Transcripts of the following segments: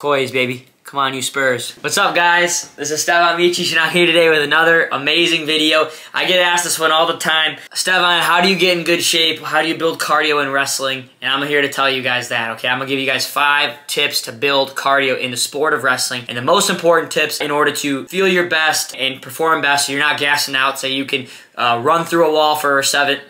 Poise, baby. Come on, you Spurs. What's up, guys? This is Stevan and I'm here today with another amazing video. I get asked this one all the time. Stevan, how do you get in good shape? How do you build cardio in wrestling? And I'm here to tell you guys that, okay? I'm gonna give you guys 5 tips to build cardio in the sport of wrestling. And the most important tips in order to feel your best and perform best so you're not gassing out, so you can run through a wall for 7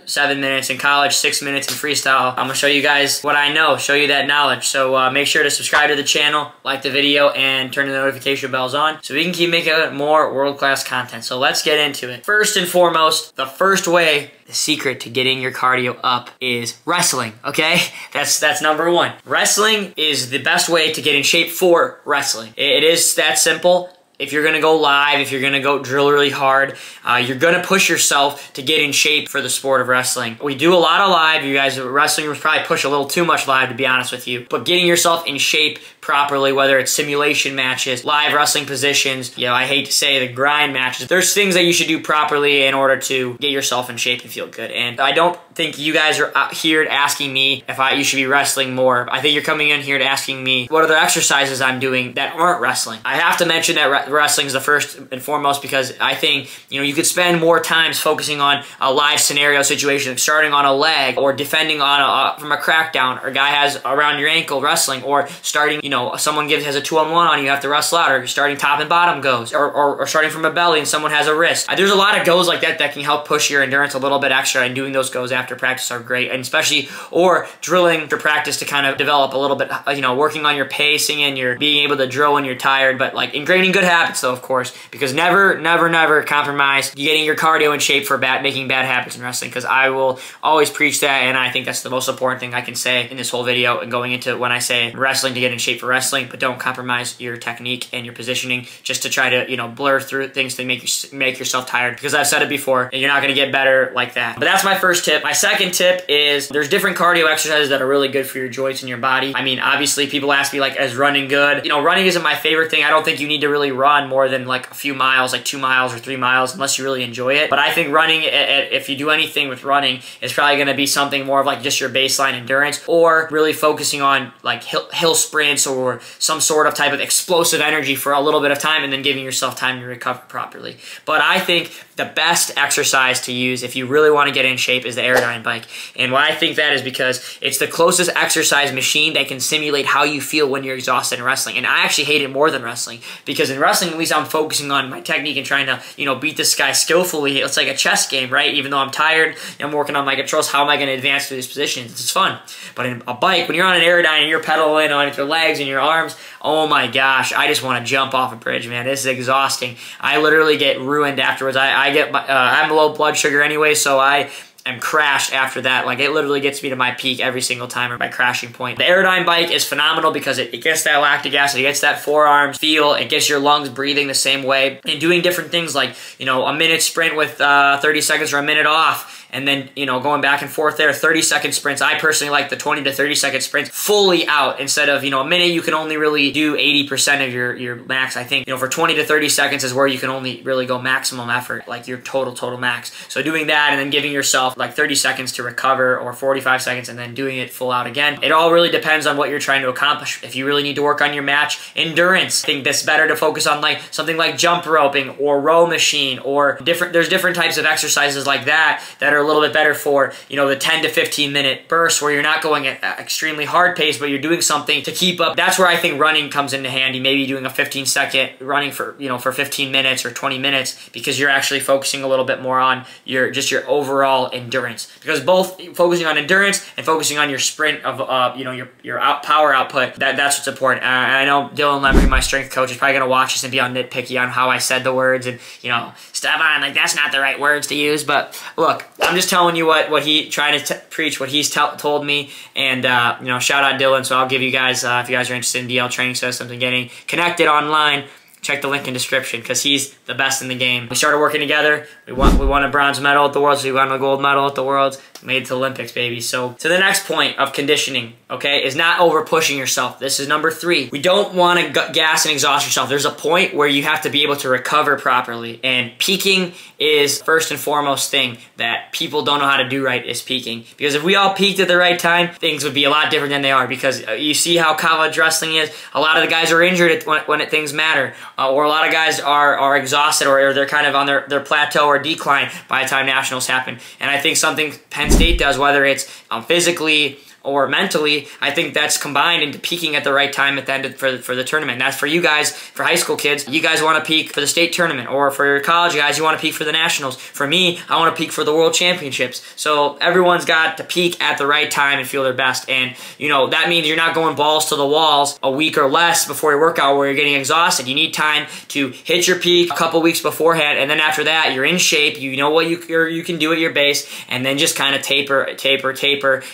minutes in college, 6 minutes in freestyle. I'm gonna show you guys what I know, show you that knowledge. So make sure to subscribe to the channel, like the video, and turn the notification bells on so we can keep making more world-class content. So let's get into it. First and foremost, the first way, the secret to getting your cardio up is wrestling, okay? That's number 1. Wrestling is the best way to get in shape for wrestling. It is that simple. If you're gonna go live, if you're gonna go drill really hard, you're gonna push yourself to get in shape for the sport of wrestling. We do a lot of live. You guys, wrestling probably push a little too much live, to be honest with you. But getting yourself in shape properly, whether it's simulation matches, live wrestling positions, you know, I hate to say the grind matches, there's things that you should do properly in order to get yourself in shape and feel good. And I don't think you guys are out here asking me if you should be wrestling more. I think you're coming in here to asking me what other exercises I'm doing that aren't wrestling. I have to mention that wrestling is the first and foremost because I think, you know, you could spend more times focusing on a live scenario situation, like starting on a leg or defending on from a crackdown, or a guy has around your ankle wrestling, or starting, you know, someone has a 2-on-1 on you, you have to wrestle out, or starting top and bottom goes, or starting from a belly and someone has a wrist. There's a lot of goes like that that can help push your endurance a little bit extra, and doing those goes after practice are great, and especially, or drilling for practice to kind of develop a little bit, you know, working on your pacing and your being able to drill when you're tired, but like ingraining good habits though, of course, because never compromise getting your cardio in shape for making bad habits in wrestling, because I will always preach that, and I think that's the most important thing I can say in this whole video and going into when I say wrestling to get in shape for wrestling, but don't compromise your technique and your positioning just to try to, you know, blur through things to make yourself tired, because I've said it before, and you're not going to get better like that. But that's my first tip. My second tip is there's different cardio exercises that are really good for your joints and your body. I mean, obviously people ask me, like, is running good? You know, running isn't my favorite thing. I don't think you need to really run more than like a few miles, like 2 miles or 3 miles, unless you really enjoy it. But I think running, if you do anything with running, is probably going to be something more of like just your baseline endurance, or really focusing on like hill sprints or some sort of type of explosive energy for a little bit of time, and then giving yourself time to recover properly. But I think the best exercise to use if you really want to get in shape is the Aerodyne bike. And why I think that is because it's the closest exercise machine that can simulate how you feel when you're exhausted in wrestling. And I actually hate it more than wrestling, because in wrestling, at least I'm focusing on my technique and trying to, you know, beat this guy skillfully. It's like a chess game, right? Even though I'm tired, I'm working on my controls. How am I going to advance through these positions? It's fun. But in a bike, when you're on an Aerodyne and you're pedaling on your legs and your arms, oh my gosh, I just want to jump off a bridge, man. This is exhausting. I literally get ruined afterwards. I'm low blood sugar anyway, so I'm crashed after that. Like, it literally gets me to my peak every single time, or my crashing point. The Aerodyne bike is phenomenal because it gets that lactic acid, it gets that forearms feel, it gets your lungs breathing the same way, and doing different things like, you know, a minute sprint with 30 seconds or a minute off, and then, you know, going back and forth there, 30-second sprints. I personally like the 20 to 30-second sprints fully out, instead of, you know, a minute you can only really do 80% of your max. I think, you know, for 20 to 30 seconds is where you can only really go maximum effort, like your total max. So doing that and then giving yourself like 30 seconds to recover, or 45 seconds, and then doing it full out again. It all really depends on what you're trying to accomplish. If you really need to work on your match endurance, I think that's better to focus on like something like jump roping or row machine, or there's different types of exercises like that are a little bit better for, you know, the 10 to 15 minute bursts where you're not going at extremely hard pace, but you're doing something to keep up. That's where I think running comes into handy. Maybe doing a 15-second running for, you know, for 15 minutes or 20 minutes, because you're actually focusing a little bit more on your overall endurance. Because both focusing on endurance and focusing on your sprint of, you know, your power output, that's what's important. And I know Dylan Lemery, my strength coach, is probably gonna watch this and be on nitpicky on how I said the words, and, you know, Stevan, like, that's not the right words to use. But look, I'm just telling you what he trying to preach, what he's told me, and you know, shout out Dylan. So I'll give you guys, if you guys are interested in DL training systems and getting connected online, check the link in description, because he's the best in the game. We started working together. We won a bronze medal at the Worlds. We won a gold medal at the Worlds. made it to the Olympics, baby. So the next point of conditioning, okay, is not over pushing yourself. This is number 3. We don't want to gas and exhaust yourself. There's a point where you have to be able to recover properly, and peaking is first and foremost thing that people don't know how to do right, is peaking. Because if we all peaked at the right time, things would be a lot different than they are, because you see how college wrestling is. A lot of the guys are injured when things matter, or a lot of guys are exhausted, or they're kind of on their plateau or decline by the time nationals happen. And I think something Penn State does, whether it's physically or mentally, I think that's combined into peaking at the right time at the end for the tournament. And that's for you guys, for high school kids. You guys want to peak for the state tournament, or for your college guys, you want to peak for the nationals. For me, I want to peak for the world championships. So everyone's got to peak at the right time and feel their best. And you know, that means you're not going balls to the walls a week or less before your workout where you're getting exhausted. You need time to hit your peak a couple weeks beforehand, and then after that, you're in shape. You know what you can do at your base, and then just kind of taper,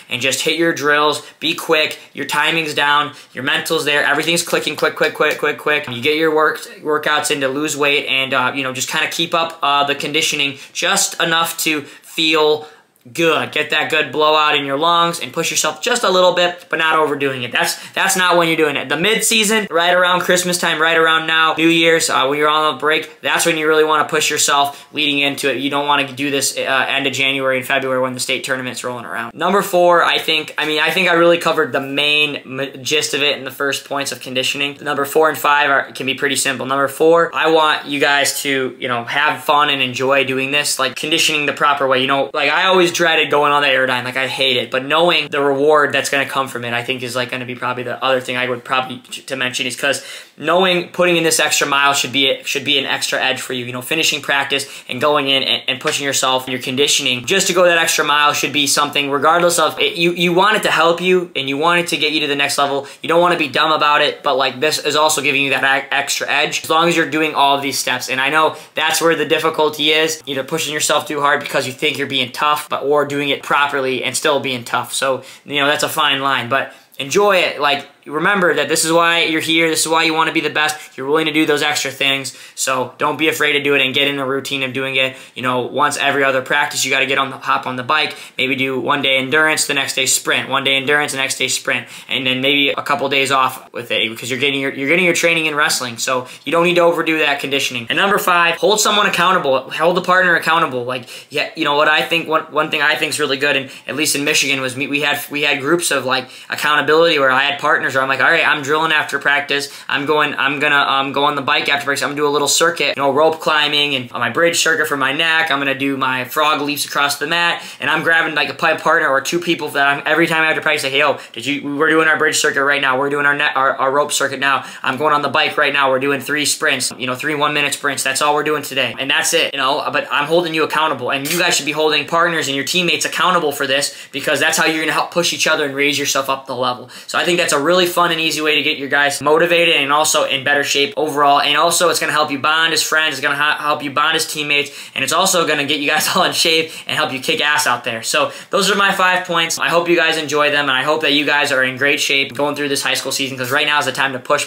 and just hit your drills, be quick, your timing's down, your mental's there, everything's clicking quick. You get your workouts in to lose weight, and you know, just kind of keep up the conditioning just enough to feel good. Get that good blowout in your lungs and push yourself just a little bit, but not overdoing it. That's not when you're doing it. The mid-season, right around Christmas time, right around now, New Year's, when you're on a break, that's when you really want to push yourself leading into it. You don't want to do this end of January and February when the state tournament's rolling around. Number 4, I think I really covered the main gist of it in the first points of conditioning. Number 4 and 5 can be pretty simple. Number 4, I want you guys to, you know, have fun and enjoy doing this, like conditioning the proper way. You know, like I always dreaded going on the airdyne, like I hate it, but knowing the reward that's going to come from it, I think is like going to be probably the other thing I would probably to mention, is because knowing putting in this extra mile should be an extra edge for you. You know, finishing practice and going in and pushing yourself and your conditioning just to go that extra mile should be something, regardless of it, you want it to help you and you want it to get you to the next level. You don't want to be dumb about it, but like this is also giving you that extra edge as long as you're doing all of these steps. And I know that's where the difficulty is, either pushing yourself too hard because you think you're being tough, or doing it properly and still being tough. So, you know, that's a fine line, but enjoy it. Like, remember that this is why you're here. This is why you want to be the best. You're willing to do those extra things. So don't be afraid to do it and get in the routine of doing it. You know, once every other practice, you got to hop on the bike. Maybe do one day endurance, the next day sprint. One day endurance, the next day sprint, and then maybe a couple days off with it, because you're getting your training in wrestling. So you don't need to overdo that conditioning. And number 5, hold someone accountable. Hold the partner accountable. Like, yeah, you know what I think. One thing I think is really good, and at least in Michigan, was we had groups of like accountability where I had partners. I'm like, all right, I'm drilling after practice. I'm gonna go on the bike after practice. I'm gonna do a little circuit, you know, rope climbing and my bridge circuit for my neck. I'm gonna do my frog leaps across the mat, and I'm grabbing like a partner or 2 people that every time after practice say, hey, yo, we're doing our bridge circuit right now. We're doing our rope circuit now. I'm going on the bike right now. We're doing 3 sprints, you know, 3 1-minute sprints. That's all we're doing today, and that's it, you know. But I'm holding you accountable, and you guys should be holding partners and your teammates accountable for this, because that's how you're gonna help push each other and raise yourself up the level. So I think that's a really fun and easy way to get your guys motivated and also in better shape overall. And also it's going to help you bond as friends. It's going to help you bond as teammates. And it's also going to get you guys all in shape and help you kick ass out there. So those are my 5 points. I hope you guys enjoy them, and I hope that you guys are in great shape going through this high school season, because right now is the time to push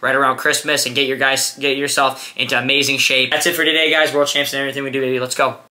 right around Christmas and get yourself into amazing shape. That's it for today, guys. World champs and everything we do, baby. Let's go.